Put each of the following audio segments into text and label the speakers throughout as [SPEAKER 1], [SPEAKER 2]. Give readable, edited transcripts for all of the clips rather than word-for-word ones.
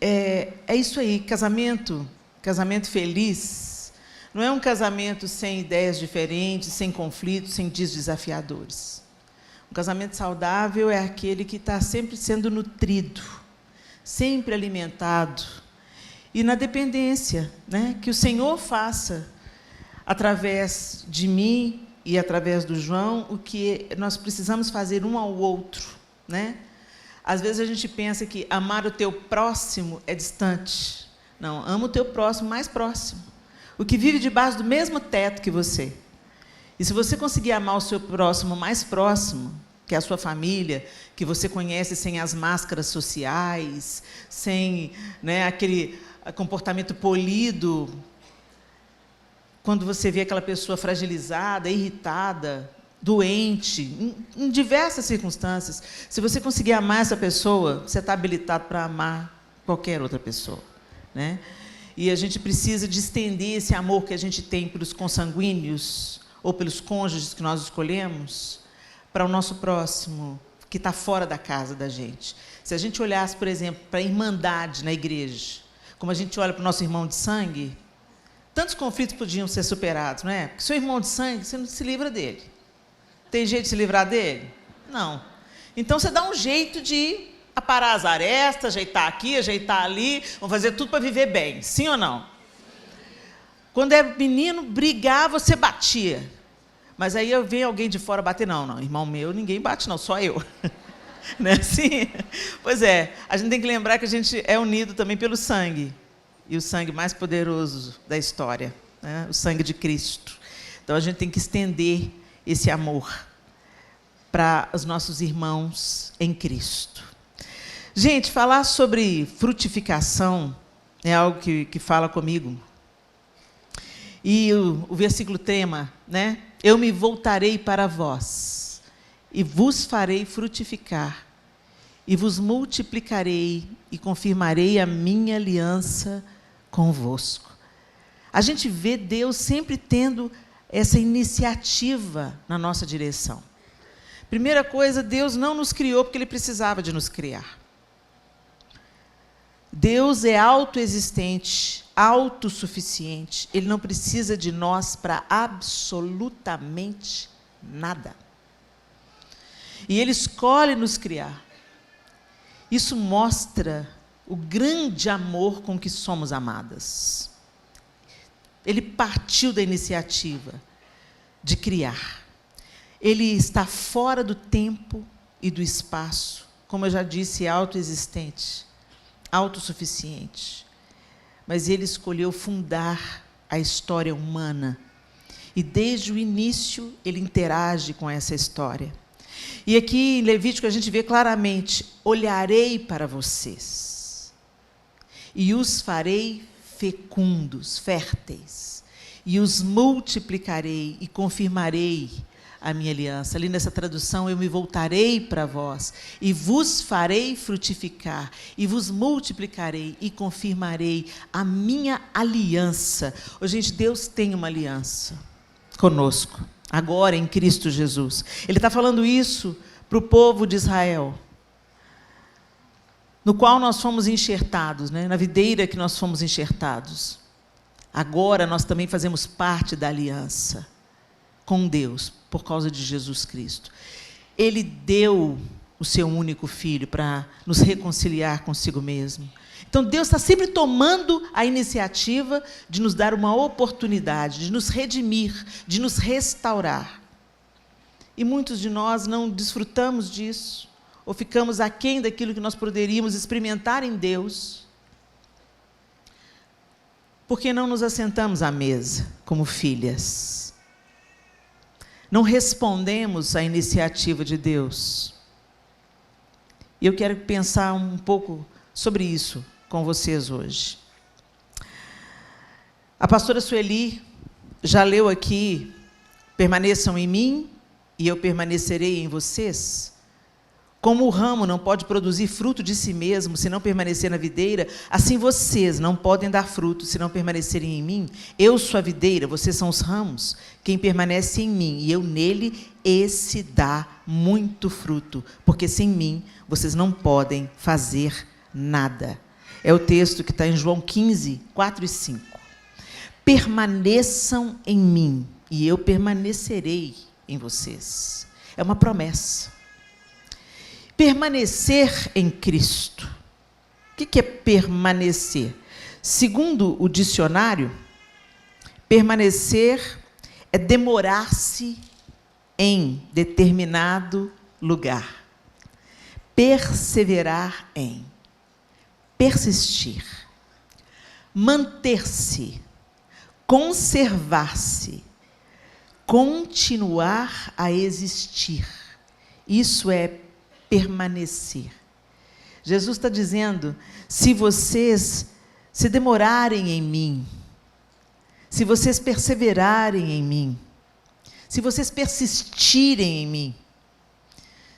[SPEAKER 1] é isso aí, casamento feliz, não é um casamento sem ideias diferentes, sem conflitos, sem dias desafiadores. Um casamento saudável é aquele que está sempre sendo nutrido, sempre alimentado, e na dependência, né, que o Senhor faça, através de mim e através do João, o que nós precisamos fazer um ao outro, né? Às vezes a gente pensa que amar o teu próximo é distante. Não, ama o teu próximo mais próximo, o que vive debaixo do mesmo teto que você. E se você conseguir amar o seu próximo mais próximo, que é a sua família, que você conhece sem as máscaras sociais, sem, né, aquele comportamento polido, quando você vê aquela pessoa fragilizada, irritada, doente, em diversas circunstâncias, se você conseguir amar essa pessoa, você está habilitado para amar qualquer outra pessoa, né? E a gente precisa de estender esse amor que a gente tem pelos consanguíneos ou pelos cônjuges que nós escolhemos para o nosso próximo, que está fora da casa da gente. Se a gente olhasse, por exemplo, para a irmandade na igreja, como a gente olha para o nosso irmão de sangue, tantos conflitos podiam ser superados, não é? Porque seu irmão de sangue, você não se livra dele. Tem jeito de se livrar dele? Não. Então, você dá um jeito de aparar as arestas, ajeitar aqui, ajeitar ali, vamos fazer tudo para viver bem. Sim ou não? Quando é menino, brigar, você batia. Mas aí vem alguém de fora bater. Não, irmão meu, ninguém bate não, só eu. Não é assim? Pois é, a gente tem que lembrar que a gente é unido também pelo sangue. E o sangue mais poderoso da história, né? O sangue de Cristo. Então, a gente tem que estender esse amor para os nossos irmãos em Cristo. Gente, falar sobre frutificação é algo que fala comigo. E o versículo tema, né? Eu me voltarei para vós, e vos farei frutificar, e vos multiplicarei, e confirmarei a minha aliança convosco. A gente vê Deus sempre tendo essa iniciativa na nossa direção. Primeira coisa, Deus não nos criou porque Ele precisava de nos criar. Deus é autoexistente, autossuficiente. Ele não precisa de nós para absolutamente nada. E Ele escolhe nos criar. Isso mostra o grande amor com que somos amadas. Ele partiu da iniciativa de criar. Ele está fora do tempo e do espaço, como eu já disse, autoexistente, autossuficiente. Mas Ele escolheu fundar a história humana. E, desde o início, Ele interage com essa história. E aqui, em Levítico, a gente vê claramente: olharei para vocês, e os farei fecundos, férteis, e os multiplicarei e confirmarei a minha aliança. Ali nessa tradução, eu me voltarei para vós, e vos farei frutificar, e vos multiplicarei e confirmarei a minha aliança. Oh, gente, Deus tem uma aliança conosco, agora em Cristo Jesus. Ele está falando isso para o povo de Israel, no qual nós fomos enxertados, né? Na videira que nós fomos enxertados. Agora nós também fazemos parte da aliança com Deus, por causa de Jesus Cristo. Ele deu o seu único filho para nos reconciliar consigo mesmo. Então, Deus está sempre tomando a iniciativa de nos dar uma oportunidade, de nos redimir, de nos restaurar. E muitos de nós não desfrutamos disso, ou ficamos aquém daquilo que nós poderíamos experimentar em Deus, porque não nos assentamos à mesa como filhas. Não respondemos à iniciativa de Deus. E eu quero pensar um pouco sobre isso com vocês hoje. A pastora Sueli já leu aqui: permaneçam em mim e eu permanecerei em vocês. Como o ramo não pode produzir fruto de si mesmo se não permanecer na videira, assim vocês não podem dar fruto se não permanecerem em mim. Eu sou a videira, vocês são os ramos. Quem permanece em mim e eu nele, esse dá muito fruto, porque sem mim vocês não podem fazer nada. É o texto que está em João 15, 4 e 5. Permaneçam em mim, e eu permanecerei em vocês. É uma promessa. Permanecer em Cristo. O que é permanecer? Segundo o dicionário, permanecer é demorar-se em determinado lugar. Perseverar em. Persistir. Manter-se. Conservar-se. Continuar a existir. Isso é permanecer. Jesus está dizendo, se vocês se demorarem em mim, se vocês perseverarem em mim, se vocês persistirem em mim,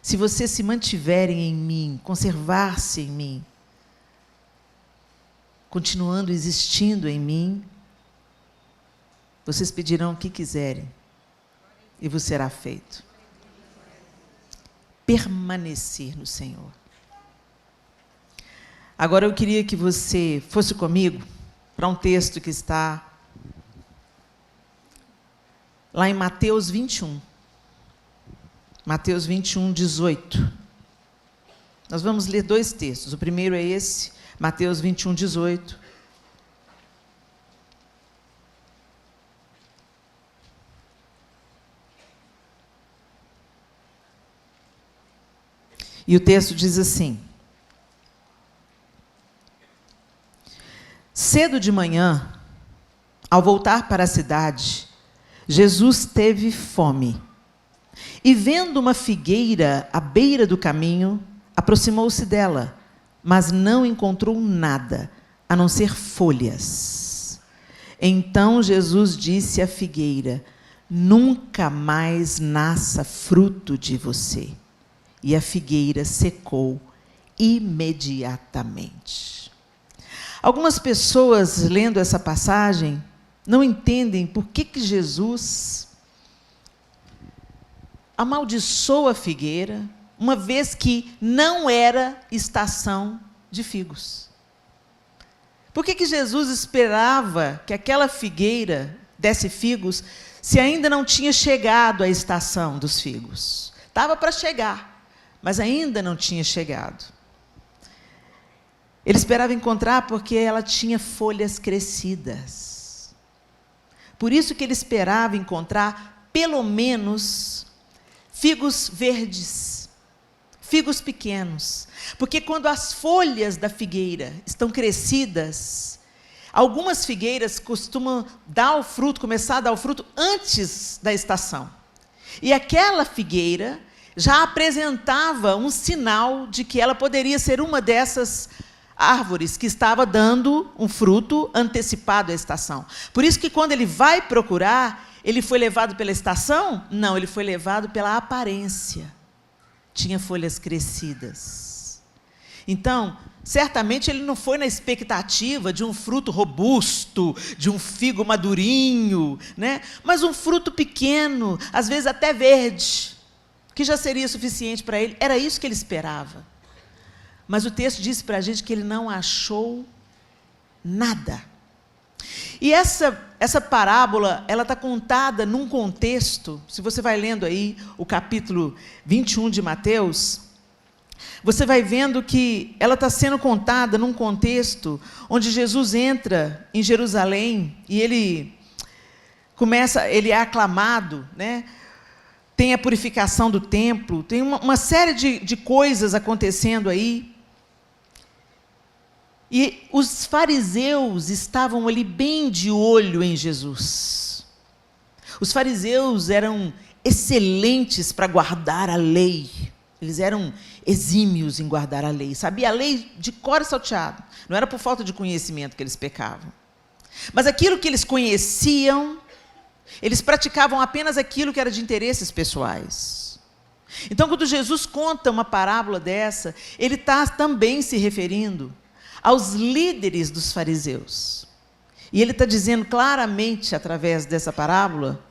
[SPEAKER 1] se vocês se mantiverem em mim, conservar-se em mim, continuando existindo em mim, vocês pedirão o que quiserem e vos será feito. Permanecer no Senhor. Agora eu queria que você fosse comigo para um texto que está lá em Mateus 21. Mateus 21, 18. Nós vamos ler dois textos. O primeiro é esse, Mateus 21, 18. E o texto diz assim: cedo de manhã, ao voltar para a cidade, Jesus teve fome. E vendo uma figueira à beira do caminho, aproximou-se dela, mas não encontrou nada, a não ser folhas. Então Jesus disse à figueira: nunca mais nasça fruto de você. E a figueira secou imediatamente. Algumas pessoas, lendo essa passagem, não entendem por que Jesus amaldiçoa a figueira, uma vez que não era estação de figos. Por que Jesus esperava que aquela figueira desse figos, se ainda não tinha chegado a estação dos figos? Estava para chegar, mas ainda não tinha chegado. Ele esperava encontrar porque ela tinha folhas crescidas. Por isso que ele esperava encontrar, pelo menos, figos verdes, figos pequenos. Porque quando as folhas da figueira estão crescidas, algumas figueiras costumam dar o fruto, começar a dar o fruto antes da estação. E aquela figueira já apresentava um sinal de que ela poderia ser uma dessas árvores que estava dando um fruto antecipado à estação. Por isso que quando ele vai procurar, ele foi levado pela estação? Não, ele foi levado pela aparência. Tinha folhas crescidas. Então, certamente ele não foi na expectativa de um fruto robusto, de um figo madurinho, né? Mas um fruto pequeno, às vezes até verde, que já seria suficiente para ele. Era isso que ele esperava. Mas o texto diz para a gente que ele não achou nada. E essa parábola, ela está contada num contexto, se você vai lendo aí o capítulo 21 de Mateus, você vai vendo que ela está sendo contada num contexto onde Jesus entra em Jerusalém e ele é aclamado, né? Tem a purificação do templo, tem uma série de coisas acontecendo aí. E os fariseus estavam ali bem de olho em Jesus. Os fariseus eram excelentes para guardar a lei. Eles eram exímios em guardar a lei. Sabia a lei de cor e salteado. Não era por falta de conhecimento que eles pecavam. Mas aquilo que eles conheciam, eles praticavam apenas aquilo que era de interesses pessoais. Então, quando Jesus conta uma parábola dessa, ele está também se referindo aos líderes dos fariseus. E ele está dizendo claramente, através dessa parábola,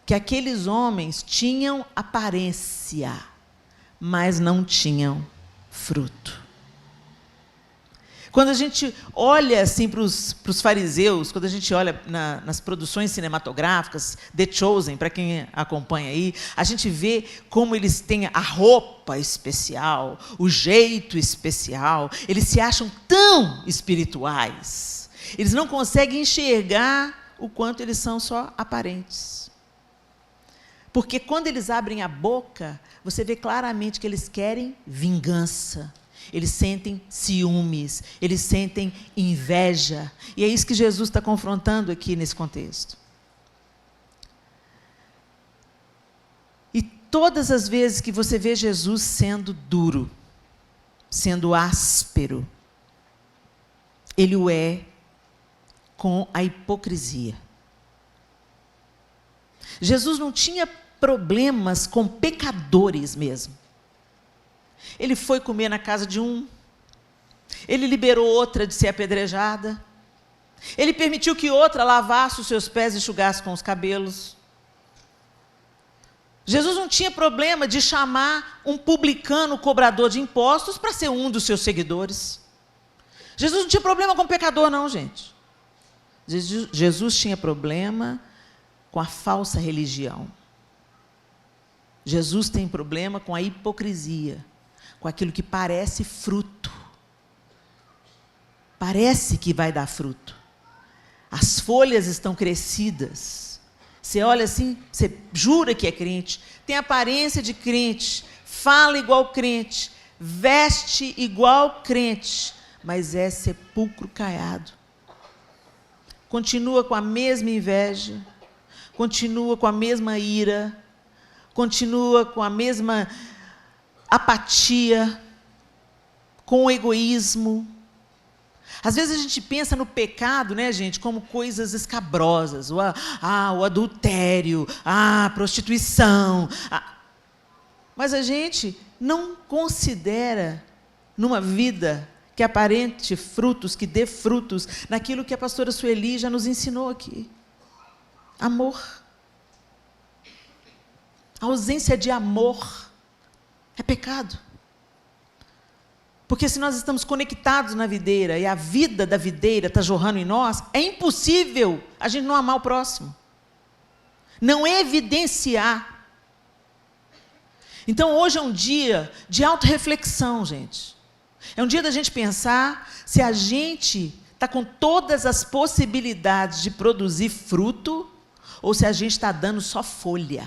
[SPEAKER 1] que aqueles homens tinham aparência, mas não tinham fruto. Quando a gente olha assim para os fariseus, quando a gente olha nas produções cinematográficas, The Chosen, para quem acompanha aí, a gente vê como eles têm a roupa especial, o jeito especial, eles se acham tão espirituais. Eles não conseguem enxergar o quanto eles são só aparentes. Porque quando eles abrem a boca, você vê claramente que eles querem vingança. Eles sentem ciúmes, eles sentem inveja. E é isso que Jesus está confrontando aqui nesse contexto. E todas as vezes que você vê Jesus sendo duro, sendo áspero, ele o é com a hipocrisia. Jesus não tinha problemas com pecadores mesmo. Ele foi comer na casa de um, ele liberou outra de ser apedrejada, ele permitiu que outra lavasse os seus pés e enxugasse com os cabelos. Jesus não tinha problema de chamar um publicano cobrador de impostos para ser um dos seus seguidores. Jesus não tinha problema com pecador, não, gente. Jesus tinha problema com a falsa religião. Jesus tem problema com a hipocrisia, com aquilo que parece fruto. Parece que vai dar fruto. As folhas estão crescidas. Você olha assim, você jura que é crente, tem aparência de crente, fala igual crente, veste igual crente, mas é sepulcro caiado. Continua com a mesma inveja, continua com a mesma ira, continua com a mesma apatia, com o egoísmo. Às vezes a gente pensa no pecado, né, gente, como coisas escabrosas, o adultério, a prostituição. Mas a gente não considera numa vida que aparente frutos, que dê frutos, naquilo que a pastora Sueli já nos ensinou aqui. Amor. A ausência de amor é pecado. Porque se nós estamos conectados na videira e a vida da videira está jorrando em nós, é impossível a gente não amar o próximo. Não evidenciar. Então hoje é um dia de autorreflexão, gente. É um dia da gente pensar se a gente está com todas as possibilidades de produzir fruto ou se a gente está dando só folha.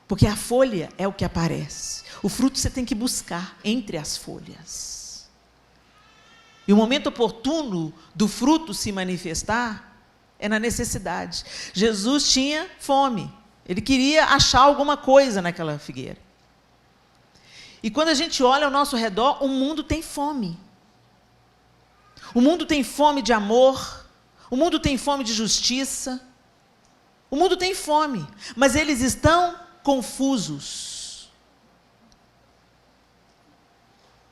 [SPEAKER 1] Porque a folha é o que aparece. O fruto você tem que buscar entre as folhas. E o momento oportuno do fruto se manifestar é na necessidade. Jesus tinha fome. Ele queria achar alguma coisa naquela figueira. E quando a gente olha ao nosso redor, o mundo tem fome. O mundo tem fome de amor. O mundo tem fome de justiça. O mundo tem fome. Mas eles estão confusos.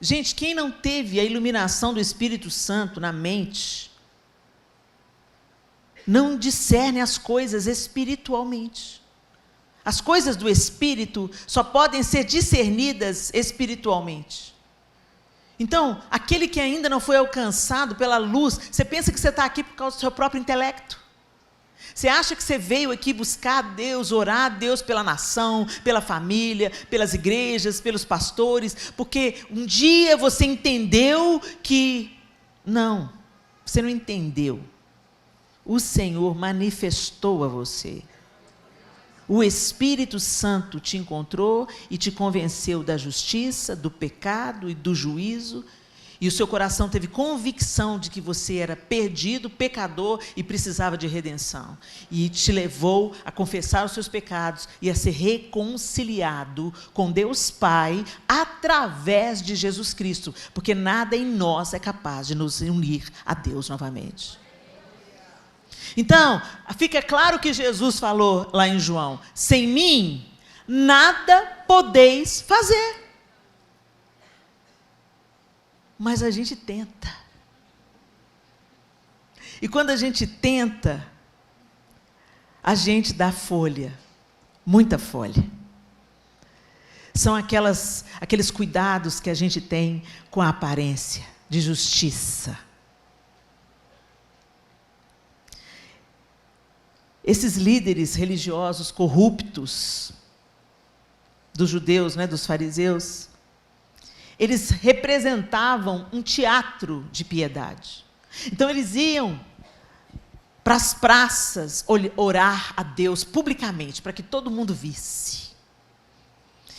[SPEAKER 1] Gente, quem não teve a iluminação do Espírito Santo na mente, não discerne as coisas espiritualmente. As coisas do Espírito só podem ser discernidas espiritualmente. Então, aquele que ainda não foi alcançado pela luz, você pensa que você está aqui por causa do seu próprio intelecto? Você acha que você veio aqui buscar a Deus, orar a Deus pela nação, pela família, pelas igrejas, pelos pastores, porque um dia você entendeu que... Não, você não entendeu. O Senhor manifestou a você. O Espírito Santo te encontrou e te convenceu da justiça, do pecado e do juízo, e o seu coração teve convicção de que você era perdido, pecador e precisava de redenção. E te levou a confessar os seus pecados e a ser reconciliado com Deus Pai através de Jesus Cristo, porque nada em nós é capaz de nos unir a Deus novamente. Então, fica claro que Jesus falou lá em João: sem mim, nada podeis fazer. Mas a gente tenta. E quando a gente tenta, a gente dá folha, muita folha. são aqueles cuidados que a gente tem com a aparência de justiça. Esses líderes religiosos corruptos dos judeus, dos fariseus, eles representavam um teatro de piedade. Então eles iam para as praças orar a Deus publicamente, para que todo mundo visse.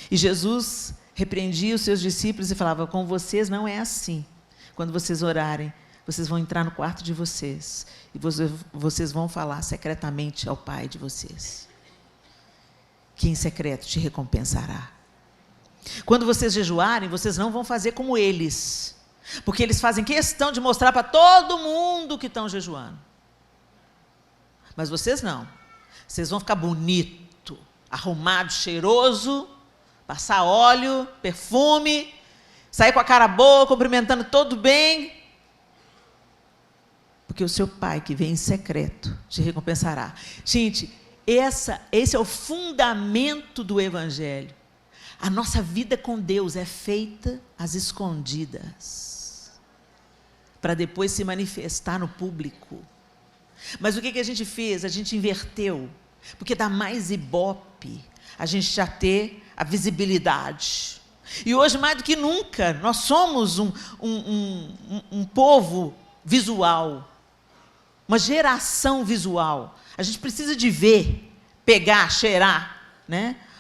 [SPEAKER 1] E Jesus repreendia os seus discípulos e falava: com vocês não é assim. Quando vocês orarem, vocês vão entrar no quarto de vocês e vocês vão falar secretamente ao Pai de vocês, que em secreto te recompensará. Quando vocês jejuarem, vocês não vão fazer como eles, porque eles fazem questão de mostrar para todo mundo que estão jejuando. Mas vocês não. Vocês vão ficar bonito, arrumado, cheiroso, passar óleo, perfume, sair com a cara boa, cumprimentando todo bem, porque o seu Pai que vem em secreto te recompensará. Gente, esse é o fundamento do Evangelho. A nossa vida com Deus é feita às escondidas, para depois se manifestar no público. Mas o que a gente fez? A gente inverteu, porque dá mais ibope a gente já ter a visibilidade. E hoje, mais do que nunca, nós somos um povo visual, uma geração visual. A gente precisa de ver, pegar, cheirar,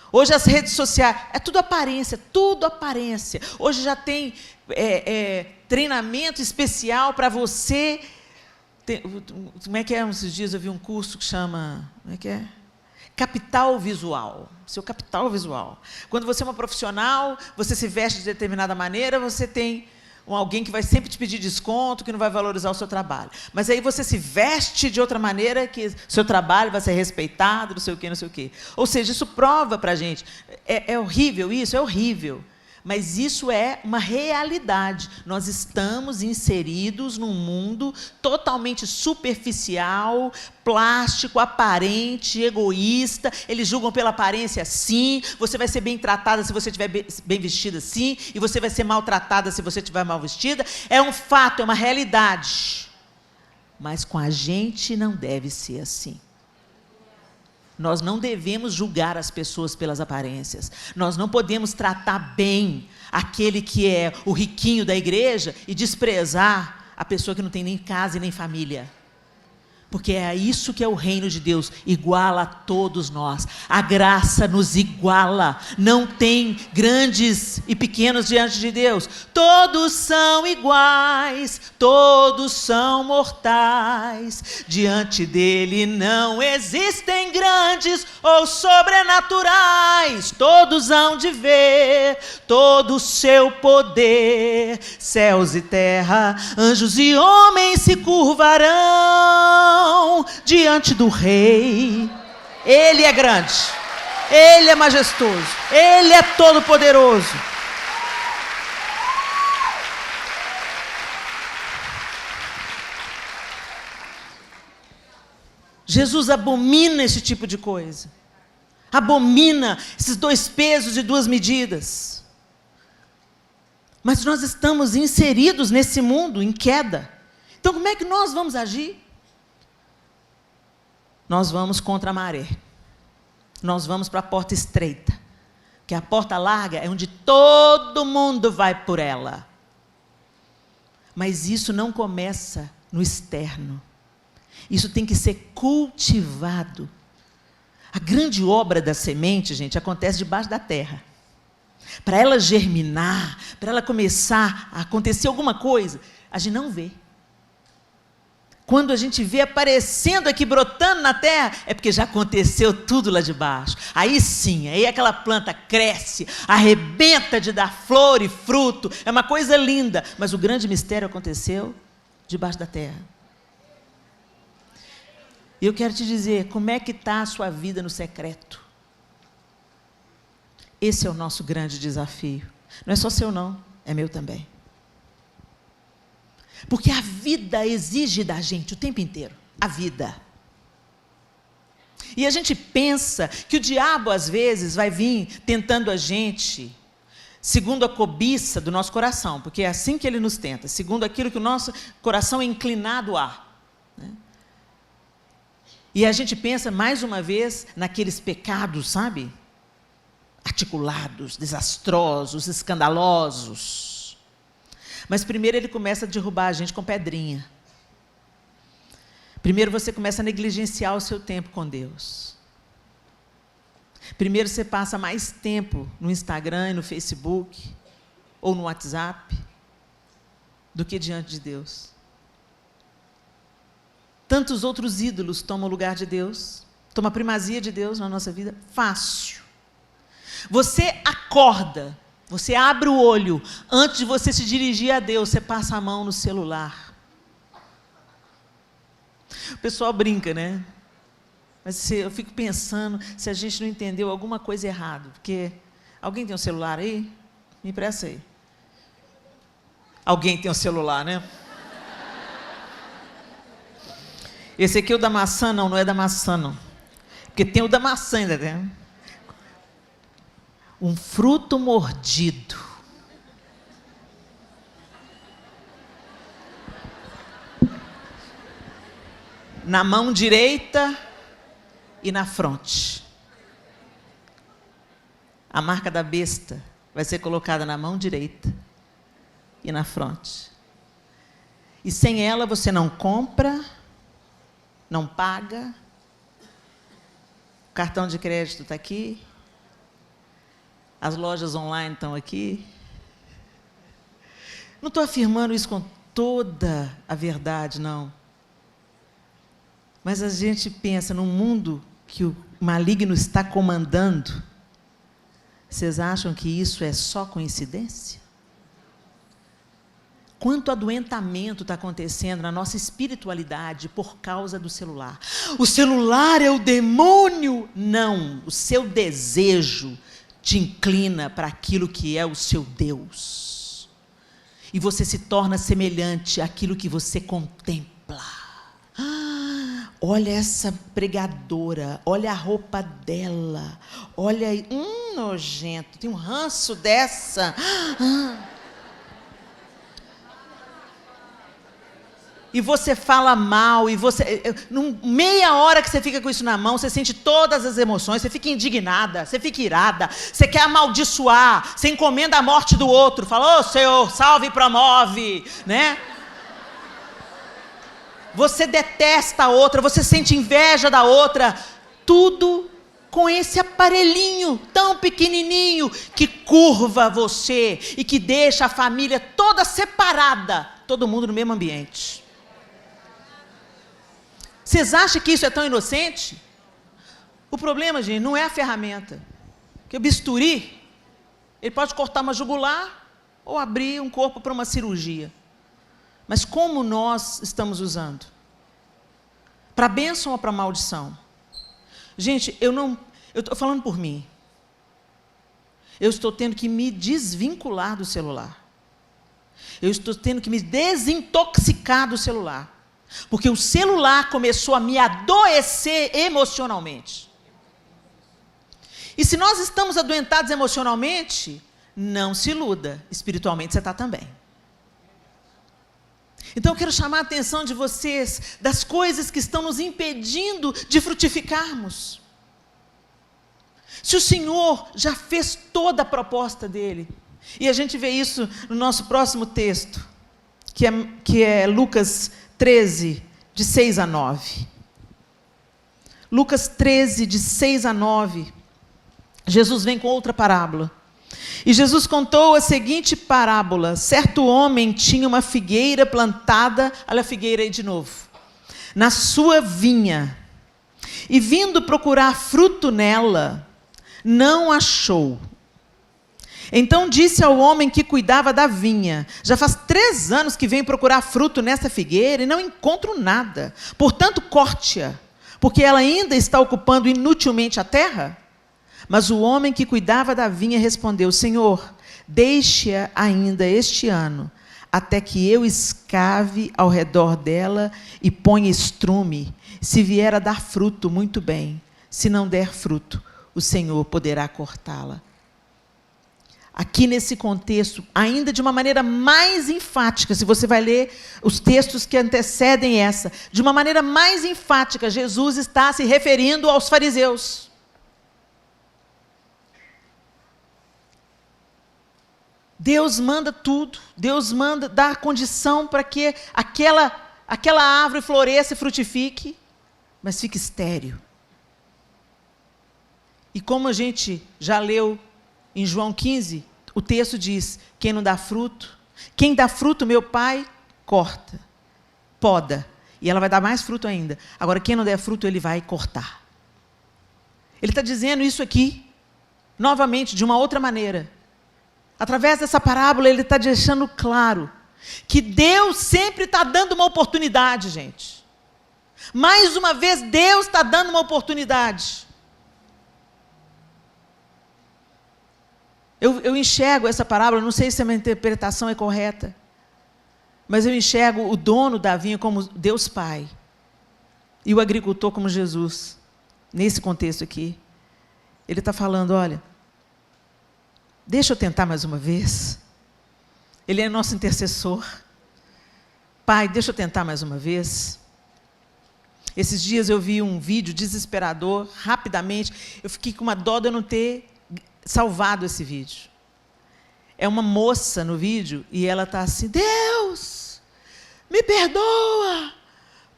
[SPEAKER 1] Hoje as redes sociais, é tudo aparência, tudo aparência. Hoje já tem treinamento especial para você. Como é que é? Esses dias eu vi um curso que chama, como é que é? Capital visual, seu capital visual. Quando você é uma profissional, você se veste de determinada maneira, você tem alguém que vai sempre te pedir desconto, que não vai valorizar o seu trabalho. Mas aí você se veste de outra maneira, que seu trabalho vai ser respeitado, não sei o quê, não sei o quê. Ou seja, isso prova para a gente. É horrível isso? É horrível. Mas isso é uma realidade. Nós estamos inseridos num mundo totalmente superficial, plástico, aparente, egoísta. Eles julgam pela aparência, sim. Você vai ser bem tratada se você estiver bem vestida, sim. E você vai ser maltratada se você estiver mal vestida. É um fato, é uma realidade. Mas com a gente não deve ser assim. Nós não devemos julgar as pessoas pelas aparências. Nós não podemos tratar bem aquele que é o riquinho da igreja e desprezar a pessoa que não tem nem casa e nem família. Porque é isso que é o reino de Deus, iguala a todos nós. A graça nos iguala, não tem grandes e pequenos diante de Deus. Todos são iguais, todos são mortais. Diante dele não existem grandes ou sobrenaturais. Todos hão de ver todo o seu poder. Céus e terra, anjos e homens se curvarão diante do Rei. Ele é grande, Ele é majestoso, Ele é todo-poderoso. Jesus abomina esse tipo de coisa. Abomina esses 2 pesos e 2 medidas. Mas nós estamos inseridos nesse mundo em queda. Então como é que nós vamos agir? Nós vamos contra a maré. Nós vamos para a porta estreita. Que a porta larga é onde todo mundo vai por ela. Mas isso não começa no externo. Isso tem que ser cultivado. A grande obra da semente, gente, acontece debaixo da terra. Para ela germinar, para ela começar a acontecer alguma coisa, a gente não vê. Quando a gente vê aparecendo aqui, brotando na terra, é porque já aconteceu tudo lá de baixo. Aí sim, aí aquela planta cresce, arrebenta de dar flor e fruto, é uma coisa linda. Mas o grande mistério aconteceu debaixo da terra. E eu quero te dizer, como é que está a sua vida no secreto? Esse é o nosso grande desafio. Não é só seu não, é meu também. Porque a vida exige da gente o tempo inteiro. A vida. E a gente pensa que o diabo, às vezes, vai vir tentando a gente segundo a cobiça do nosso coração, porque é assim que ele nos tenta, segundo aquilo que o nosso coração é inclinado a. Né? E a gente pensa, mais uma vez, naqueles pecados, sabe? Articulados, desastrosos, escandalosos. Mas primeiro ele começa a derrubar a gente com pedrinha. Primeiro você começa a negligenciar o seu tempo com Deus. Primeiro você passa mais tempo no Instagram, no Facebook, ou no WhatsApp, do que diante de Deus. Tantos outros ídolos tomam o lugar de Deus, tomam a primazia de Deus na nossa vida, fácil. Você acorda, você abre o olho, antes de você se dirigir a Deus, você passa a mão no celular. O pessoal brinca, né? Mas eu fico pensando se a gente não entendeu alguma coisa errada, porque alguém tem um celular aí? Me empresta aí. Alguém tem um celular, né? Esse aqui é o da maçã? Não, não é da maçã, não. Porque tem o da maçã ainda, né? Um fruto mordido. Na mão direita e na fronte. A marca da besta vai ser colocada na mão direita e na fronte. E sem ela você não compra, não paga. O cartão de crédito está aqui. As lojas online estão aqui. Não estou afirmando isso com toda a verdade, não. Mas a gente pensa num mundo que o maligno está comandando. Vocês acham que isso é só coincidência? Quanto adoentamento está acontecendo na nossa espiritualidade por causa do celular. O celular é o demônio? Não, o seu desejo te inclina para aquilo que é o seu Deus. E você se torna semelhante àquilo que você contempla. Olha essa pregadora, olha a roupa dela, olha aí, nojento, tem um ranço dessa. E você fala mal, e você, meia hora que você fica com isso na mão, você sente todas as emoções, você fica indignada, você fica irada, você quer amaldiçoar, você encomenda a morte do outro, fala, ô Senhor, salve e promove, né? Você detesta a outra, você sente inveja da outra, tudo com esse aparelhinho tão pequenininho que curva você e que deixa a família toda separada, todo mundo no mesmo ambiente. Vocês acham que isso é tão inocente? O problema, gente, não é a ferramenta. Porque o bisturi, ele pode cortar uma jugular ou abrir um corpo para uma cirurgia. Mas como nós estamos usando? Para bênção ou para maldição? Gente, eu estou falando por mim. Eu estou tendo que me desvincular do celular. Eu estou tendo que me desintoxicar do celular. Porque o celular começou a me adoecer emocionalmente. E se nós estamos adoentados emocionalmente, não se iluda, espiritualmente você está também. Então eu quero chamar a atenção de vocês das coisas que estão nos impedindo de frutificarmos. Se o Senhor já fez toda a proposta dele, e a gente vê isso no nosso próximo texto, que é Lucas 13, de 6 a 9. Lucas 13, de 6 a 9, Jesus vem com outra parábola. E Jesus contou a seguinte parábola. Certo homem tinha uma figueira plantada, olha a figueira aí de novo, na sua vinha. E vindo procurar fruto nela, não achou. Então disse ao homem que cuidava da vinha, já faz 3 anos que venho procurar fruto nessa figueira e não encontro nada. Portanto, corte-a, porque ela ainda está ocupando inutilmente a terra. Mas o homem que cuidava da vinha respondeu, Senhor, deixe-a ainda este ano, até que eu escave ao redor dela e ponha estrume. Se vier a dar fruto, muito bem. Se não der fruto, o Senhor poderá cortá-la. aqui nesse contexto, ainda de uma maneira mais enfática, se você vai ler os textos que antecedem essa, de uma maneira mais enfática, Jesus está se referindo aos fariseus. Deus manda tudo, Deus manda dar condição para que aquela árvore floresça e frutifique, mas fique estéril. E como a gente já leu em João 15, o texto diz, quem não dá fruto, quem dá fruto, meu Pai, corta, poda, e ela vai dar mais fruto ainda. Agora, quem não der fruto, ele vai cortar. Ele está dizendo isso aqui, novamente, de uma outra maneira. Através dessa parábola, ele está deixando claro que Deus sempre está dando uma oportunidade, gente. Mais uma vez, Deus está dando uma oportunidade. Eu enxergo essa parábola, não sei se a minha interpretação é correta, mas eu enxergo o dono da vinha como Deus Pai e o agricultor como Jesus, nesse contexto aqui. Ele está falando, olha, deixa eu tentar mais uma vez. Ele é nosso intercessor. Pai, deixa eu tentar mais uma vez. Esses dias eu vi um vídeo desesperador, rapidamente, eu fiquei com uma dó de eu não ter salvado esse vídeo. É uma moça no vídeo e ela está assim, Deus, me perdoa,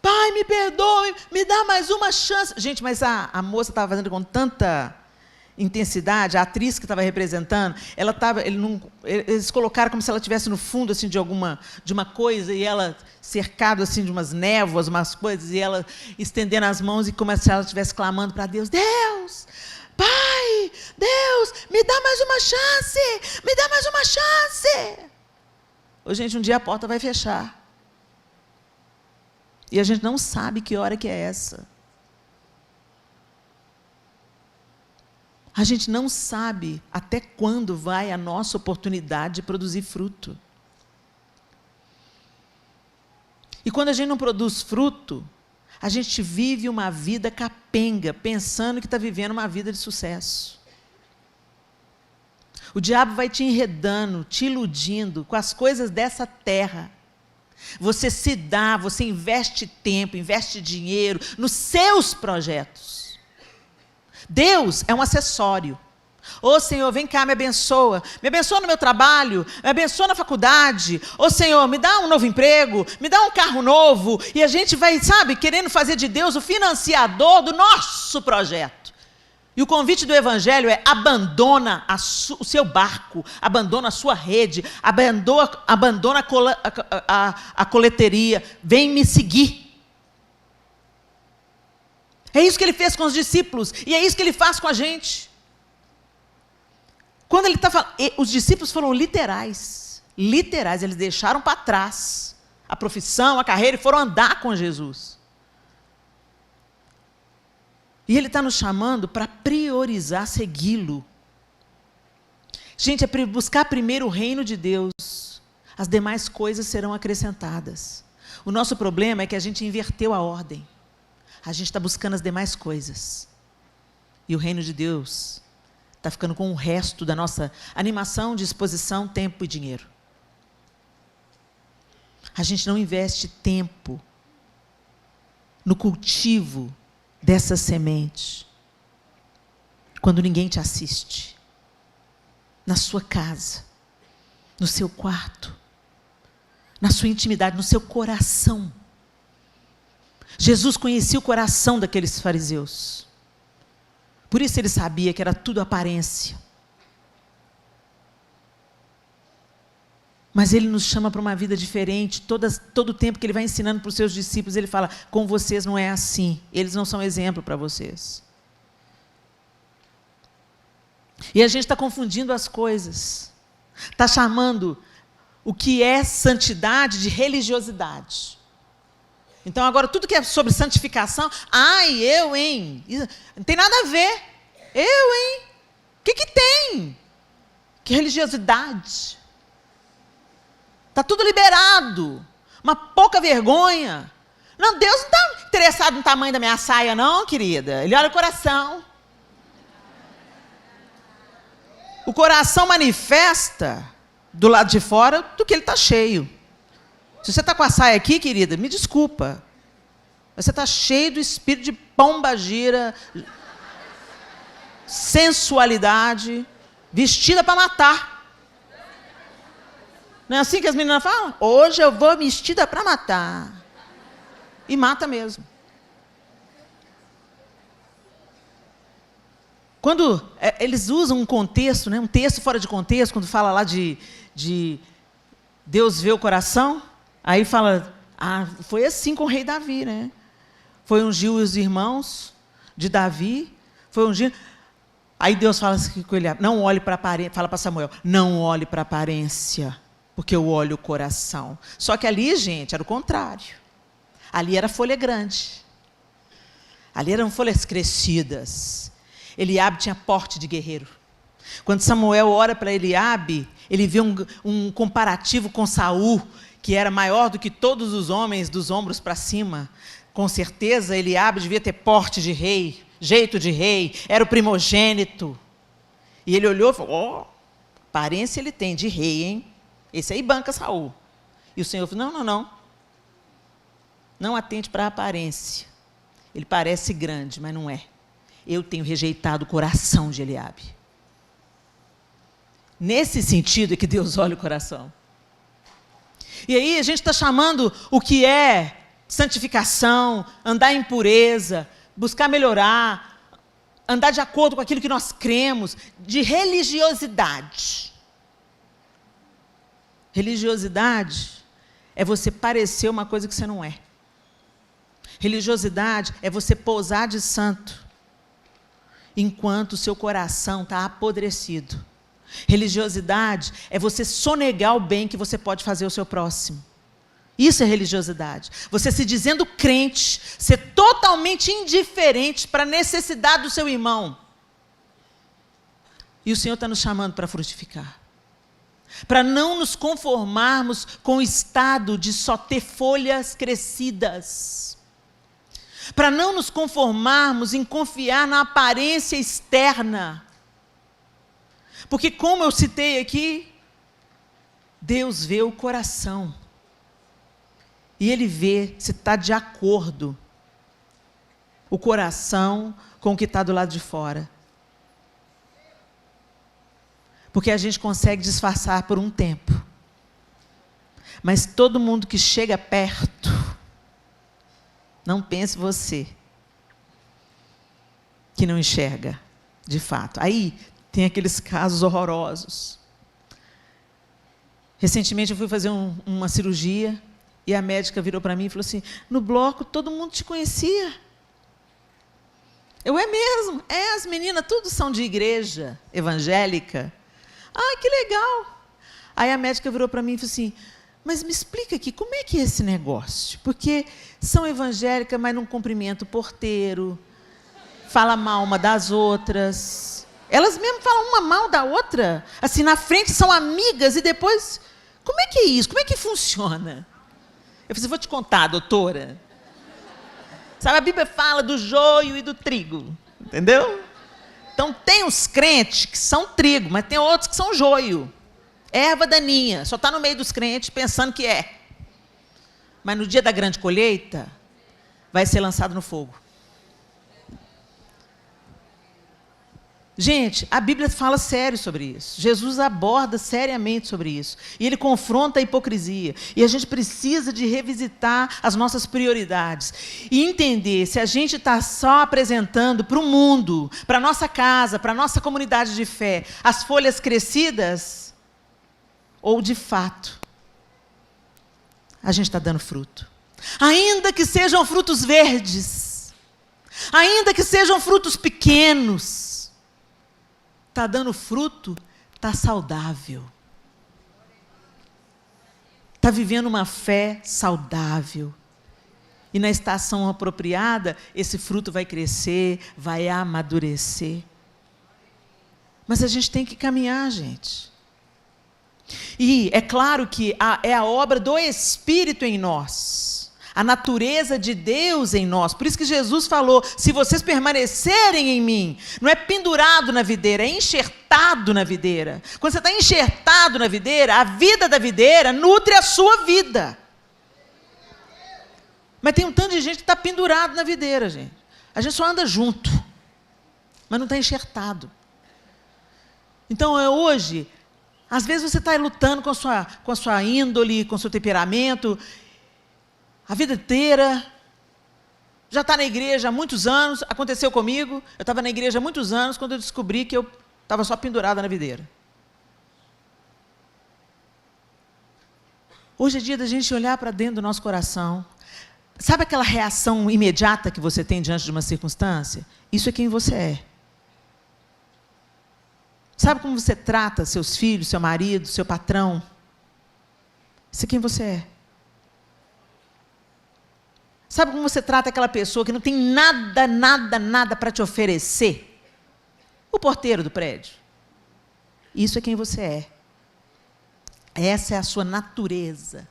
[SPEAKER 1] Pai, me perdoa, me dá mais uma chance. Gente, mas a moça estava fazendo com tanta intensidade, a atriz que estava representando, eles colocaram como se ela estivesse no fundo assim, de uma coisa, e ela cercado assim, de umas névoas, umas coisas, e ela estendendo as mãos e como se ela estivesse clamando para Deus, Deus, Pai, Deus, me dá mais uma chance, me dá mais uma chance. Ô, gente, um dia a porta vai fechar. E a gente não sabe que hora que é essa. A gente não sabe até quando vai a nossa oportunidade de produzir fruto. E quando a gente não produz fruto, a gente vive uma vida capenga, pensando que está vivendo uma vida de sucesso. O diabo vai te enredando, te iludindo com as coisas dessa terra. Você se dá, você investe tempo, investe dinheiro nos seus projetos. Deus é um acessório. Ô Senhor, vem cá, me abençoa no meu trabalho, me abençoa na faculdade. Ô Senhor, me dá um novo emprego, me dá um carro novo. E a gente vai, sabe, querendo fazer de Deus o financiador do nosso projeto. E o convite do Evangelho é: abandona o seu barco, abandona a sua rede, abandona a coleteria, vem me seguir. É isso que ele fez com os discípulos, e é isso que ele faz com a gente. Quando ele está falando, os discípulos foram literais, eles deixaram para trás a profissão, a carreira, e foram andar com Jesus. E ele está nos chamando para priorizar, segui-lo. Gente, é buscar primeiro o reino de Deus, as demais coisas serão acrescentadas. O nosso problema é que a gente inverteu a ordem. A gente está buscando as demais coisas. E o reino de Deus está ficando com o resto da nossa animação, disposição, tempo e dinheiro. A gente não investe tempo no cultivo dessa semente quando ninguém te assiste. Na sua casa, no seu quarto, na sua intimidade, no seu coração. Jesus conhecia o coração daqueles fariseus. Por isso ele sabia que era tudo aparência. Mas ele nos chama para uma vida diferente. Todo o tempo que ele vai ensinando para os seus discípulos, ele fala: com vocês não é assim. Eles não são exemplo para vocês. E a gente está confundindo as coisas. Está chamando o que é santidade de religiosidade. Então, agora, tudo que é sobre santificação, eu, hein? Não tem nada a ver. Eu, hein? O que tem? Que religiosidade. Está tudo liberado. Uma pouca vergonha. Não, Deus não está interessado no tamanho da minha saia, não, querida. Ele olha o coração. O coração manifesta do lado de fora do que ele está cheio. Se você está com a saia aqui, querida, me desculpa. Você está cheio do espírito de pombagira, sensualidade, vestida para matar. Não é assim que as meninas falam? Hoje eu vou vestida para matar. E mata mesmo. Quando eles usam um contexto, né, um texto fora de contexto, quando fala lá de Deus vê o coração, aí fala, foi assim com o rei Davi, né? Foi ungir os irmãos de Davi, foi ungir. Aí Deus fala assim com ele, não olhe para a aparência, fala para Samuel, não olhe para a aparência, porque eu olho o coração. Só que ali, gente, era o contrário. Ali era folha grande. Ali eram folhas crescidas. Eliabe tinha porte de guerreiro. Quando Samuel ora para Eliabe, ele vê um comparativo com Saul, que era maior do que todos os homens dos ombros para cima. Com certeza, Eliabe devia ter porte de rei, jeito de rei, era o primogênito. E ele olhou e falou, aparência ele tem de rei, hein? Esse aí banca Saul. E o Senhor falou, não. Não atente para a aparência. Ele parece grande, mas não é. Eu tenho rejeitado o coração de Eliabe. Nesse sentido é que Deus olha o coração. E aí a gente está chamando o que é santificação, andar em pureza, buscar melhorar, andar de acordo com aquilo que nós cremos, de religiosidade. Religiosidade é você parecer uma coisa que você não é. Religiosidade é você pousar de santo, enquanto o seu coração está apodrecido. Religiosidade é você sonegar o bem que você pode fazer ao seu próximo. Isso é religiosidade. Você se dizendo crente, ser totalmente indiferente para a necessidade do seu irmão. E o Senhor está nos chamando para frutificar. Para não nos conformarmos com o estado de só ter folhas crescidas. Para não nos conformarmos em confiar na aparência externa. Porque, como eu citei aqui, Deus vê o coração. E Ele vê se está de acordo o coração com o que está do lado de fora. Porque a gente consegue disfarçar por um tempo. Mas todo mundo que chega perto, não pense você, que não enxerga, de fato. Aí tem aqueles casos horrorosos. Recentemente eu fui fazer uma cirurgia e a médica virou para mim e falou assim, no bloco todo mundo te conhecia. É mesmo? As meninas tudo são de igreja evangélica. Que legal. Aí a médica virou para mim e falou assim, mas me explica aqui, como é que é esse negócio? Porque são evangélicas, mas não cumprimentam o porteiro, fala mal uma das outras. Elas mesmo falam uma mal da outra. Assim, na frente são amigas e depois... Como é que é isso? Como é que funciona? Eu falei, vou te contar, doutora. Sabe, a Bíblia fala do joio e do trigo. Entendeu? Então, tem os crentes que são trigo, mas tem outros que são joio. Erva daninha, só está no meio dos crentes pensando que é. Mas no dia da grande colheita, vai ser lançado no fogo. Gente, a Bíblia fala sério sobre isso. Jesus aborda seriamente sobre isso. E Ele confronta a hipocrisia. E a gente precisa de revisitar as nossas prioridades. E entender se a gente está só apresentando para o mundo, para a nossa casa, para a nossa comunidade de fé, as folhas crescidas, ou de fato, a gente está dando fruto. Ainda que sejam frutos verdes, ainda que sejam frutos pequenos, está dando fruto, está saudável. Está vivendo uma fé saudável. E na estação apropriada, esse fruto vai crescer, vai amadurecer. Mas a gente tem que caminhar, gente. E é claro que é a obra do Espírito em nós. a natureza de Deus em nós. Por isso que Jesus falou, se vocês permanecerem em mim, não é pendurado na videira, é enxertado na videira. Quando você está enxertado na videira, a vida da videira nutre a sua vida. Mas tem um tanto de gente que está pendurado na videira, gente. A gente só anda junto, mas não está enxertado. Então, hoje, às vezes você está lutando com a sua índole, com o seu temperamento, a vida inteira, já está na igreja há muitos anos, aconteceu comigo, eu estava na igreja há muitos anos, quando eu descobri que eu estava só pendurada na videira. Hoje é dia da gente olhar para dentro do nosso coração. Sabe aquela reação imediata que você tem diante de uma circunstância? Isso é quem você é. Sabe como você trata seus filhos, seu marido, seu patrão? Isso é quem você é. Sabe como você trata aquela pessoa que não tem nada para te oferecer? O porteiro do prédio. Isso é quem você é. Essa é a sua natureza.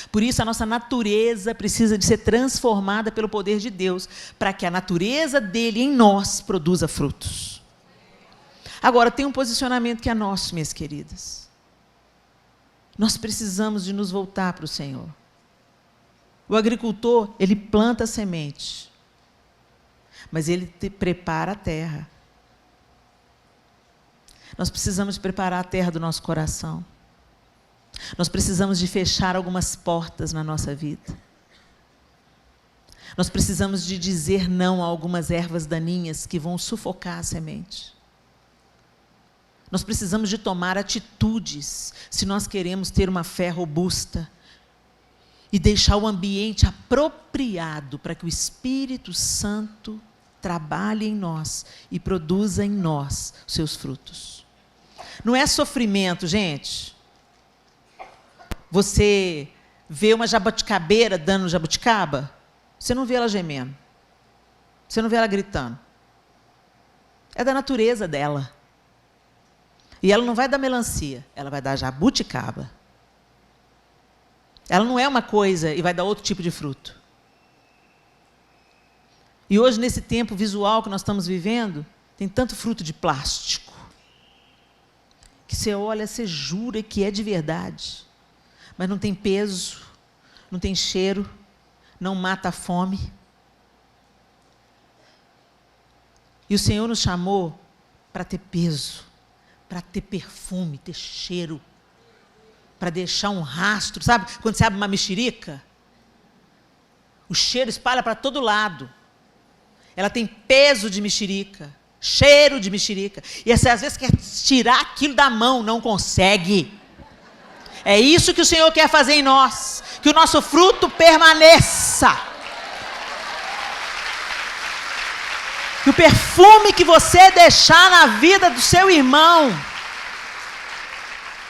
[SPEAKER 1] Por isso, a nossa natureza precisa de ser transformada pelo poder de Deus, para que a natureza dele em nós produza frutos. Agora, tem um posicionamento que é nosso, minhas queridas. Nós precisamos de nos voltar para o Senhor. O agricultor, ele planta a semente, mas ele prepara a terra. Nós precisamos preparar a terra do nosso coração. Nós precisamos de fechar algumas portas na nossa vida. Nós precisamos de dizer não a algumas ervas daninhas que vão sufocar a semente. Nós precisamos de tomar atitudes se nós queremos ter uma fé robusta e deixar o ambiente apropriado para que o Espírito Santo trabalhe em nós e produza em nós os seus frutos. Não é sofrimento, gente. Você vê uma jabuticabeira dando jabuticaba, você não vê ela gemendo. Você não vê ela gritando. É da natureza dela. E ela não vai dar melancia, ela vai dar jabuticaba. Ela não é uma coisa e vai dar outro tipo de fruto. E hoje, nesse tempo visual que nós estamos vivendo, tem tanto fruto de plástico, que você olha, você jura que é de verdade, mas não tem peso, não tem cheiro, não mata a fome. E o Senhor nos chamou para ter peso, para ter perfume, ter cheiro, para deixar um rastro. Sabe quando você abre uma mexerica? O cheiro espalha para todo lado. Ela tem peso de mexerica, cheiro de mexerica. E você às vezes quer tirar aquilo da mão, não consegue. É isso que o Senhor quer fazer em nós, que o nosso fruto permaneça. Que o perfume que você deixar na vida do seu irmão.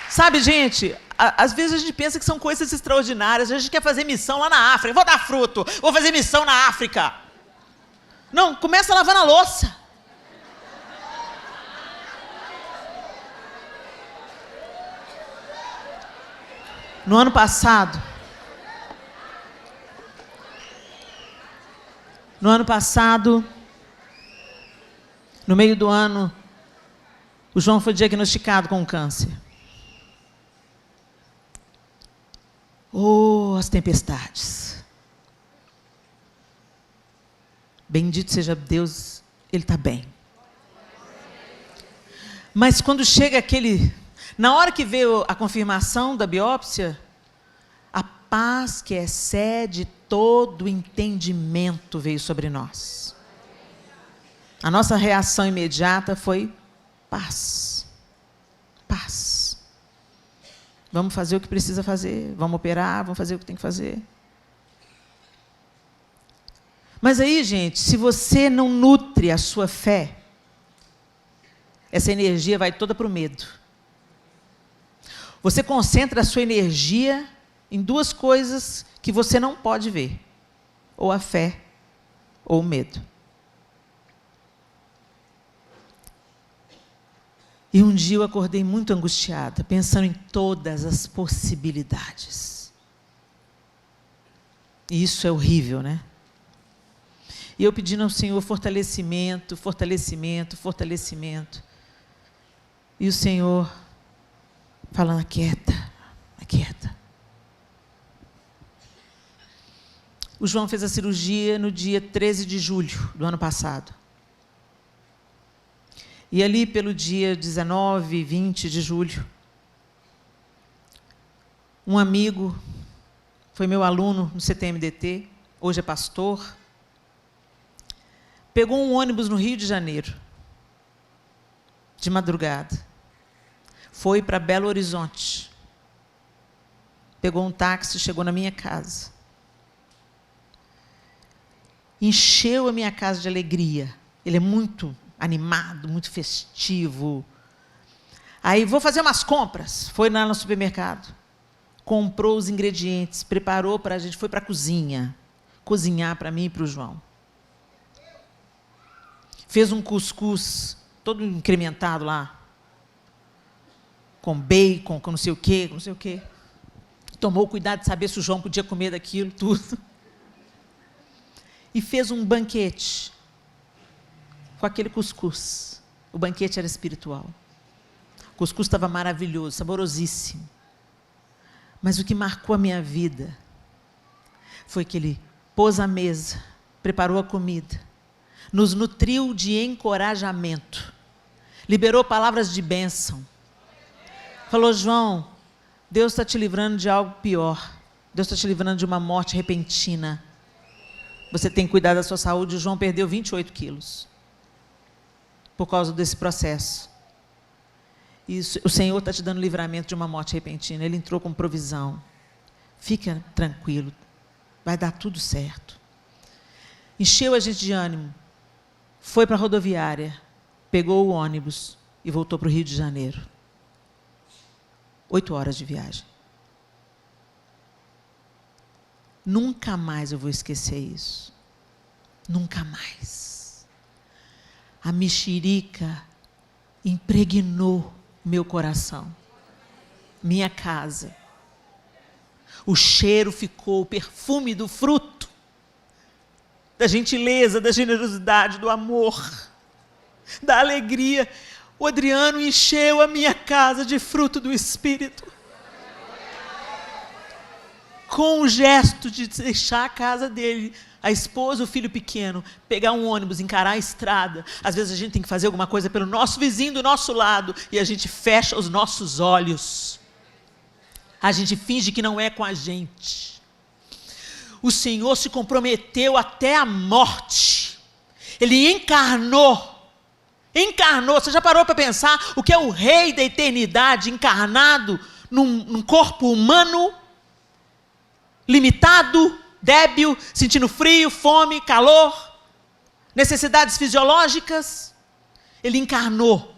[SPEAKER 1] Sabe, gente, às vezes a gente pensa que são coisas extraordinárias, a gente quer fazer missão lá na África, vou dar fruto, vou fazer missão na África. Não, começa lavando a louça. No ano passado, no meio do ano, o João foi diagnosticado com câncer. Oh, as tempestades. Bendito seja Deus, ele está bem. Mas quando chega na hora que veio a confirmação da biópsia, a paz que excede todo entendimento veio sobre nós. A nossa reação imediata foi paz. Paz. Vamos fazer o que precisa fazer, vamos operar, vamos fazer o que tem que fazer. Mas aí, gente, se você não nutre a sua fé, essa energia vai toda para o medo. Você concentra a sua energia em duas coisas que você não pode ver. Ou a fé, ou o medo. E um dia eu acordei muito angustiada, pensando em todas as possibilidades. E isso é horrível, né? E eu pedindo ao Senhor fortalecimento, fortalecimento, fortalecimento. E o Senhor falando, aquieta, aquieta. O João fez a cirurgia no dia 13 de julho do ano passado. E ali pelo dia 19, 20 de julho, um amigo, foi meu aluno no CTMDT, hoje é pastor, pegou um ônibus no Rio de Janeiro, de madrugada, foi para Belo Horizonte, pegou um táxi, chegou na minha casa, encheu a minha casa de alegria. Ele é muito animado, muito festivo. Aí, vou fazer umas compras. Foi lá no supermercado, comprou os ingredientes, preparou para a gente, foi para a cozinha, cozinhar para mim e para o João. Fez um cuscuz, todo incrementado lá, com bacon, com não sei o quê, com não sei o quê. Tomou cuidado de saber se o João podia comer daquilo, tudo. E fez um banquete com aquele cuscuz. O banquete era espiritual. O cuscuz estava maravilhoso, saborosíssimo. Mas o que marcou a minha vida foi que ele pôs a mesa, preparou a comida, nos nutriu de encorajamento, liberou palavras de bênção. Falou, João, Deus está te livrando de algo pior. Deus está te livrando de uma morte repentina. Você tem que cuidar da sua saúde. O João perdeu 28 quilos por causa desse processo. Isso, o Senhor está te dando livramento de uma morte repentina. Ele entrou com provisão. Fica tranquilo, vai dar tudo certo. Encheu a gente de ânimo. Foi para a rodoviária, pegou o ônibus e voltou para o Rio de Janeiro. 8 horas de viagem. Nunca mais eu vou esquecer isso. Nunca mais. A mexerica impregnou meu coração, minha casa. O cheiro ficou, o perfume do fruto, da gentileza, da generosidade, do amor, da alegria. O Adriano encheu a minha casa de fruto do Espírito. Com o gesto de deixar a casa dele, a esposa, o filho pequeno, pegar um ônibus, encarar a estrada. Às vezes a gente tem que fazer alguma coisa pelo nosso vizinho do nosso lado e a gente fecha os nossos olhos. A gente finge que não é com a gente. O Senhor se comprometeu até a morte. Ele encarnou. Você já parou para pensar o que é o Rei da eternidade encarnado num corpo humano? Limitado, débil, sentindo frio, fome, calor, necessidades fisiológicas. Ele encarnou,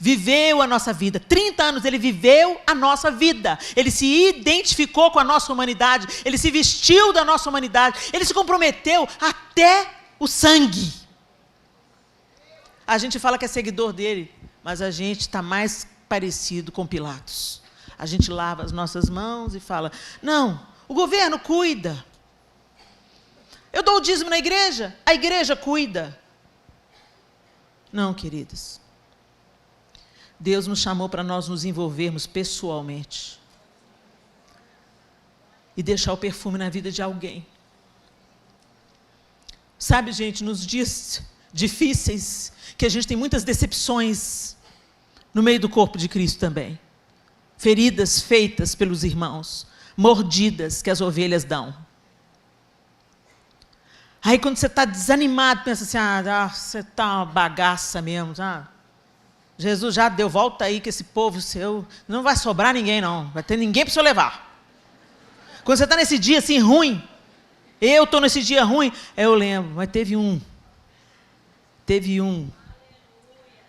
[SPEAKER 1] viveu a nossa vida. 30 anos ele viveu a nossa vida. Ele se identificou com a nossa humanidade. Ele se vestiu da nossa humanidade. Ele se comprometeu até o sangue. A gente fala que é seguidor dele, mas a gente está mais parecido com Pilatos. A gente lava as nossas mãos e fala, não, o governo cuida. Eu dou o dízimo na igreja, a igreja cuida. Não, queridas. Deus nos chamou para nós nos envolvermos pessoalmente. E deixar o perfume na vida de alguém. Sabe, gente, nos dias difíceis, que a gente tem muitas decepções no meio do corpo de Cristo também. Feridas feitas pelos irmãos. Mordidas que as ovelhas dão. Aí quando você está desanimado, pensa assim, você está uma bagaça mesmo, tá? Jesus já deu, volta aí que esse povo seu, não vai sobrar ninguém não, vai ter ninguém para o senhor levar. Quando você está nesse dia assim ruim, eu estou nesse dia ruim, eu lembro, mas teve um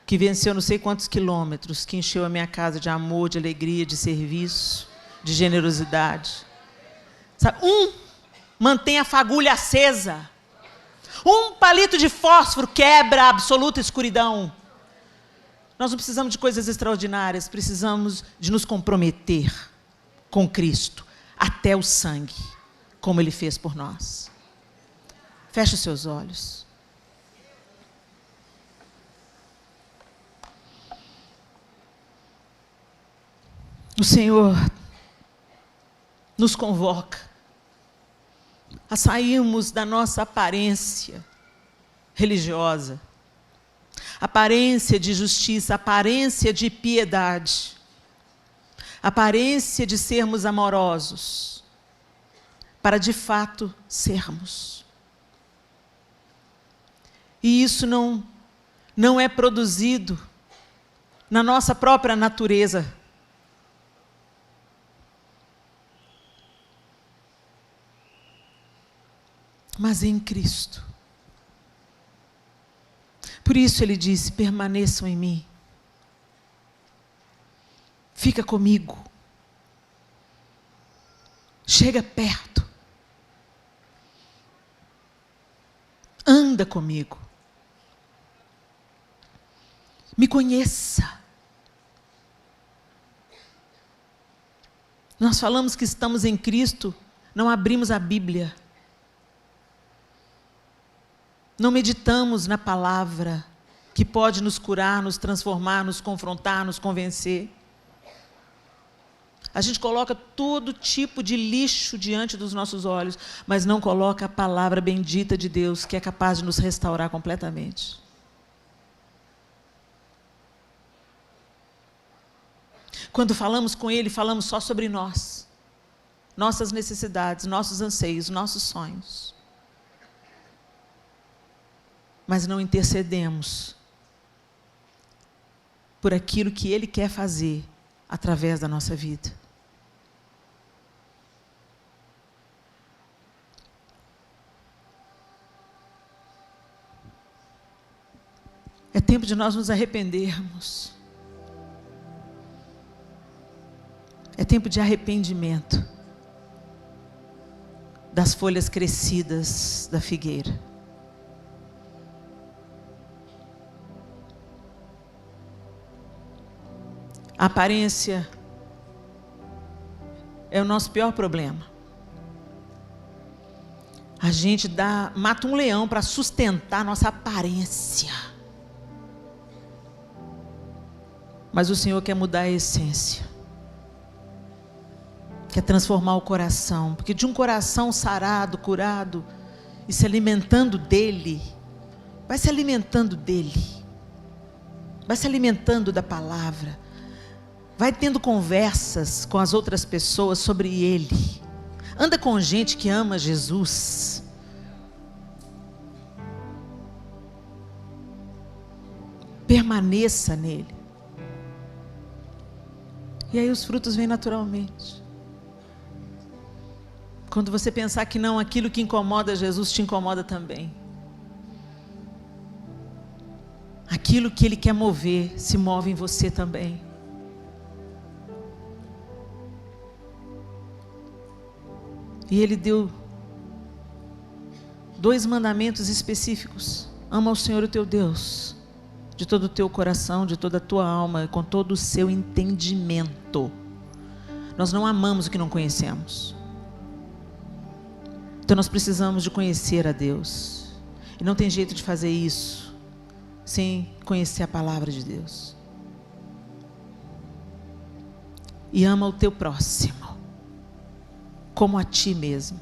[SPEAKER 1] que venceu não sei quantos quilômetros, que encheu a minha casa de amor, de alegria, de serviço, de generosidade. Sabe? Mantém a fagulha acesa. Um palito de fósforo quebra a absoluta escuridão. Nós não precisamos de coisas extraordinárias, precisamos de nos comprometer com Cristo até o sangue. como Ele fez por nós. Feche os seus olhos. O Senhor nos convoca a sairmos da nossa aparência religiosa, aparência de justiça, aparência de piedade, aparência de sermos amorosos, para de fato sermos. E isso não é produzido na nossa própria natureza. Mas em Cristo. Por isso Ele disse: permaneçam em mim. Fica comigo. Chega perto. Anda comigo. Me conheça. Nós falamos que estamos em Cristo, não abrimos a Bíblia. Não meditamos na palavra que pode nos curar, nos transformar, nos confrontar, nos convencer. A gente coloca todo tipo de lixo diante dos nossos olhos, mas não coloca a palavra bendita de Deus, que é capaz de nos restaurar completamente. Quando falamos com Ele, falamos só sobre nós, nossas necessidades, nossos anseios, nossos sonhos. Mas não intercedemos por aquilo que Ele quer fazer através da nossa vida. É tempo de nós nos arrependermos. É tempo de arrependimento das folhas crescidas da figueira. A aparência é o nosso pior problema. A gente mata um leão para sustentar a nossa aparência. Mas o Senhor quer mudar a essência. Quer transformar o coração. Porque de um coração sarado, curado, e se alimentando dEle, vai se alimentando dEle. Vai se alimentando da palavra. Vai tendo conversas com as outras pessoas sobre Ele. Anda com gente que ama Jesus. Permaneça nele. E aí os frutos vêm naturalmente. Quando você pensar que não, aquilo que incomoda Jesus te incomoda também. Aquilo que Ele quer mover, se move em você também. E Ele deu 2 mandamentos específicos. Ama o Senhor o teu Deus, de todo o teu coração, de toda a tua alma, com todo o seu entendimento. Nós não amamos o que não conhecemos. Então nós precisamos de conhecer a Deus. E não tem jeito de fazer isso sem conhecer a palavra de Deus. E ama o teu próximo como a ti mesmo.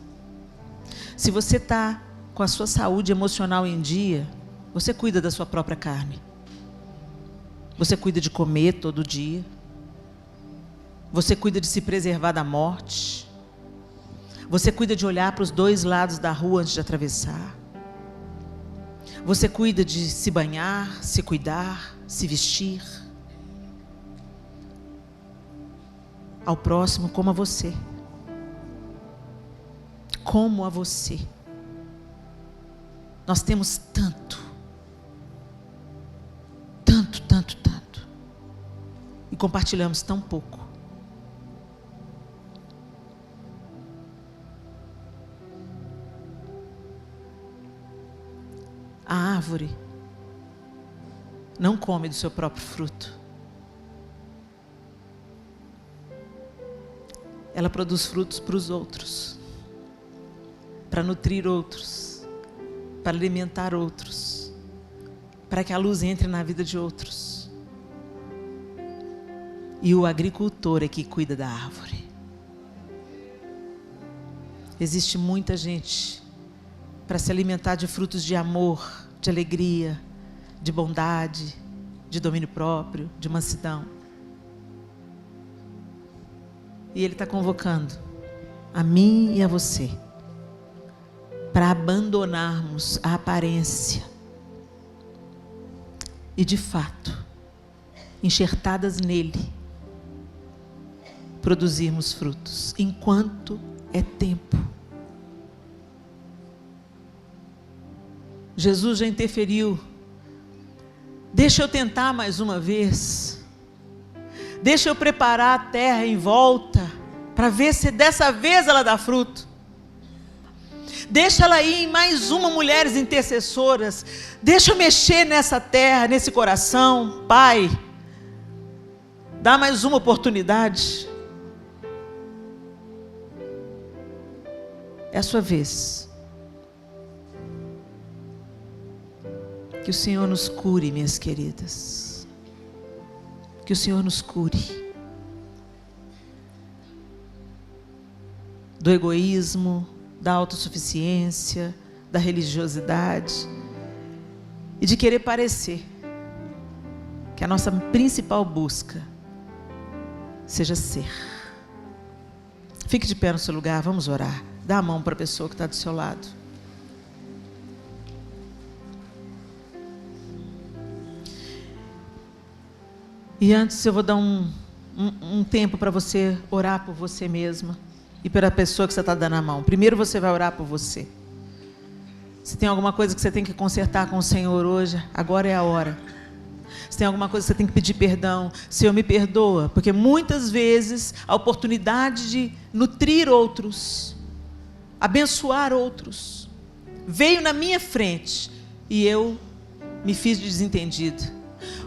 [SPEAKER 1] Se você está com a sua saúde emocional em dia, você cuida da sua própria carne. Você cuida de comer todo dia. Você cuida de se preservar da morte. Você cuida de olhar para os 2 lados da rua antes de atravessar. Você cuida de se banhar, se cuidar, se vestir. Ao próximo como a você. Como a você. Nós temos tanto. Tanto, tanto, tanto. E compartilhamos tão pouco. A árvore não come do seu próprio fruto. Ela produz frutos para os outros. para nutrir outros, para alimentar outros, para que a luz entre na vida de outros. E o agricultor é que cuida da árvore. Existe muita gente para se alimentar de frutos de amor, de alegria, de bondade, de domínio próprio, de mansidão. E Ele está convocando a mim e a você para abandonarmos a aparência e, de fato, enxertadas nele, produzirmos frutos, enquanto é tempo. Jesus já interferiu. Deixa eu tentar mais uma vez. Deixa eu preparar a terra em volta, para ver se dessa vez ela dá fruto. Deixa ela ir em mais uma mulheres intercessoras. Deixa eu mexer nessa terra, nesse coração. Pai, dá mais uma oportunidade. É a sua vez. Que o Senhor nos cure, minhas queridas. Que o Senhor nos cure do egoísmo, da autossuficiência, da religiosidade e de querer parecer. Que a nossa principal busca seja ser. Fique de pé no seu lugar, vamos orar. Dá a mão para a pessoa que está do seu lado. E antes eu vou dar um tempo para você orar por você mesma e pela pessoa que você está dando a mão. Primeiro você vai orar por você. Se tem alguma coisa que você tem que consertar com o Senhor hoje, agora é a hora. Se tem alguma coisa que você tem que pedir perdão, Senhor, me perdoa. Porque muitas vezes a oportunidade de nutrir outros, abençoar outros, veio na minha frente e eu me fiz de desentendido.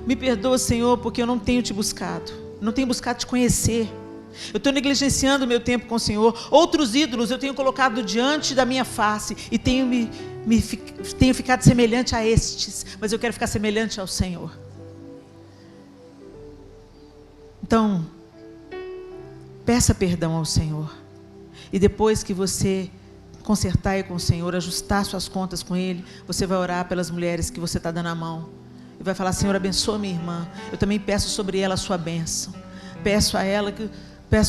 [SPEAKER 1] Me perdoa, Senhor, porque eu não tenho te buscado, não tenho buscado te conhecer. Eu estou negligenciando o meu tempo com o Senhor. Outros ídolos eu tenho colocado diante da minha face e tenho ficado semelhante a estes, mas eu quero ficar semelhante ao Senhor. Então, peça perdão ao Senhor. E depois que você consertar aí com o Senhor, ajustar suas contas com Ele, você vai orar pelas mulheres que você está dando a mão. E vai falar: Senhor, abençoa minha irmã. Eu também peço sobre ela a sua bênção. Peço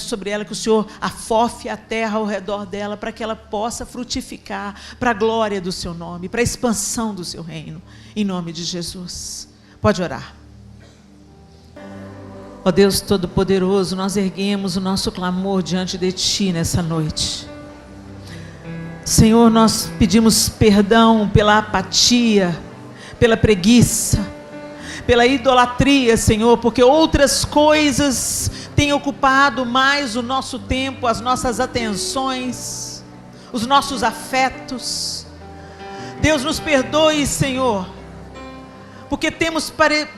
[SPEAKER 1] sobre ela que o Senhor afofe a terra ao redor dela, para que ela possa frutificar para a glória do seu nome, para a expansão do seu reino, em nome de Jesus. Pode orar. Ó Deus Todo-Poderoso, nós erguemos o nosso clamor diante de Ti nessa noite. Senhor, nós pedimos perdão pela apatia, pela preguiça, pela idolatria, Senhor, porque outras coisas têm ocupado mais o nosso tempo, as nossas atenções, os nossos afetos. Deus, nos perdoe, Senhor, porque temos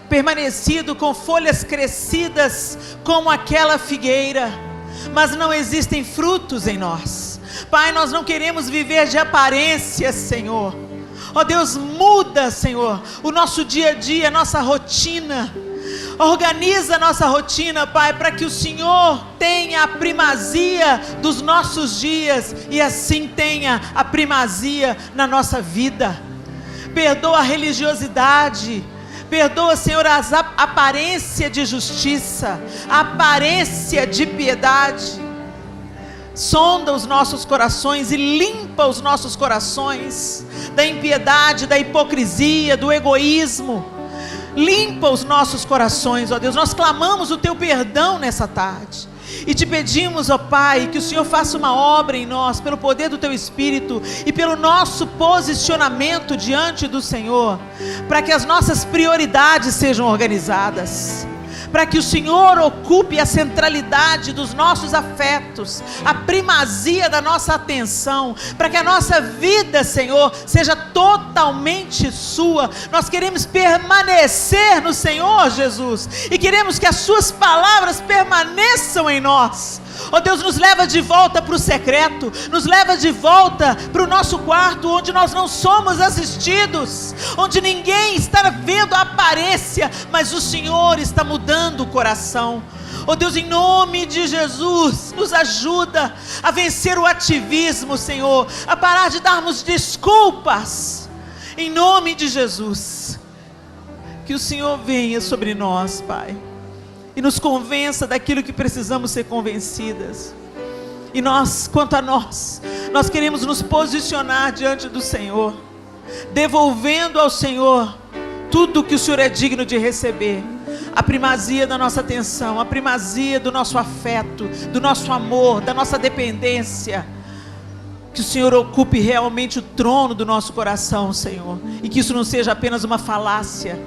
[SPEAKER 1] permanecido com folhas crescidas como aquela figueira, mas não existem frutos em nós. Pai, nós não queremos viver de aparências, Senhor. Ó Deus, muda, Senhor, o nosso dia a dia, a nossa rotina. Organiza a nossa rotina, Pai, para que o Senhor tenha a primazia dos nossos dias e assim tenha a primazia na nossa vida. Perdoa a religiosidade. Perdoa, Senhor, a aparência de justiça, a aparência de piedade. Sonda os nossos corações e limpa os nossos corações da impiedade, da hipocrisia, do egoísmo. Limpa os nossos corações, ó Deus. Nós clamamos o Teu perdão nessa tarde e Te pedimos, ó Pai, que o Senhor faça uma obra em nós, pelo poder do Teu Espírito e pelo nosso posicionamento diante do Senhor, para que as nossas prioridades sejam organizadas, para que o Senhor ocupe a centralidade dos nossos afetos, a primazia da nossa atenção, para que a nossa vida, Senhor, seja totalmente sua. Nós queremos permanecer no Senhor, Jesus, e queremos que as suas palavras permaneçam em nós. Ó Deus, nos leva de volta para o secreto, nos leva de volta para o nosso quarto, onde nós não somos assistidos, onde ninguém está vendo a aparência, mas o Senhor está mudando o coração. Ó Deus, em nome de Jesus, nos ajuda a vencer o ativismo, Senhor, a parar de darmos desculpas, em nome de Jesus. Que o Senhor venha sobre nós, Pai, e nos convença daquilo que precisamos ser convencidas. E nós, quanto a nós queremos nos posicionar diante do Senhor, devolvendo ao Senhor tudo que o Senhor é digno de receber. A primazia da nossa atenção, a primazia do nosso afeto, do nosso amor, da nossa dependência. Que o Senhor ocupe realmente o trono do nosso coração, Senhor, e que isso não seja apenas uma falácia.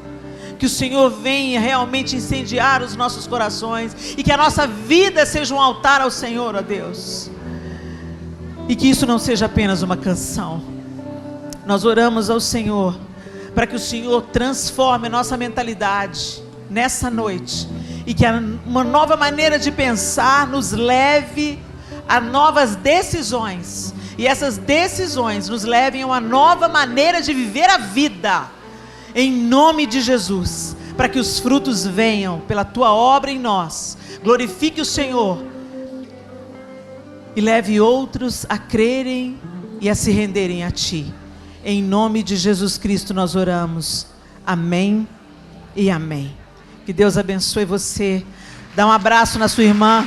[SPEAKER 1] Que o Senhor venha realmente incendiar os nossos corações, e que a nossa vida seja um altar ao Senhor, ó Deus, e que isso não seja apenas uma canção. Nós oramos ao Senhor, para que o Senhor transforme a nossa mentalidade nessa noite, e que uma nova maneira de pensar nos leve a novas decisões, e essas decisões nos levem a uma nova maneira de viver a vida, em nome de Jesus, para que os frutos venham pela tua obra em nós. Glorifique o Senhor e leve outros a crerem e a se renderem a ti. Em nome de Jesus Cristo nós oramos. Amém e amém. Que Deus abençoe você. Dá um abraço na sua irmã.